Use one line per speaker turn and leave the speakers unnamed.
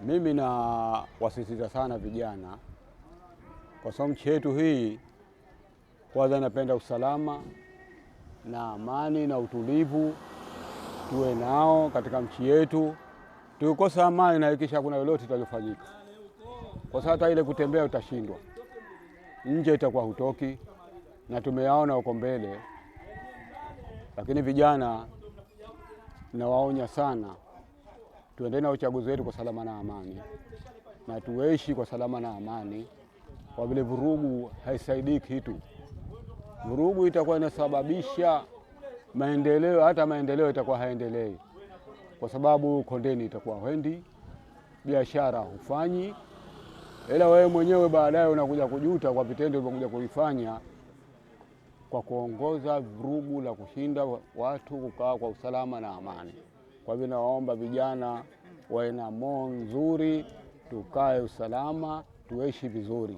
Mimi na wasisitiza sana vijana, kwa sababu nchi yetu hii kwanza napenda usalama na amani na utulivu tuwe nao katika nchi yetu. Tukikosa amani na hakikisha kuna lolote litalofanyika, kwa sababu hata ile kutembea utashindwa, nje itakuwa hutoki, na tumeyaona huko mbele. Lakini vijana nawaonya sana, tuendelee na uchaguzi wetu kwa salama na amani, na tuishi kwa salama na amani, kwa vile vurugu haisaidii kitu. Vurugu itakuwa inasababisha maendeleo, hata maendeleo itakuwa haendelei, kwa sababu kondeni itakuwa hendi, biashara hufanyi, ila wewe mwenyewe baadaye unakuja kujuta kwa vitendo ulivyokuja kuifanya kwa kuongoza vurugu la kushinda watu kukaa kwa usalama na amani. Kwa hivyo nawaomba vijana wawe na moyo nzuri, tukae usalama, tuishi vizuri.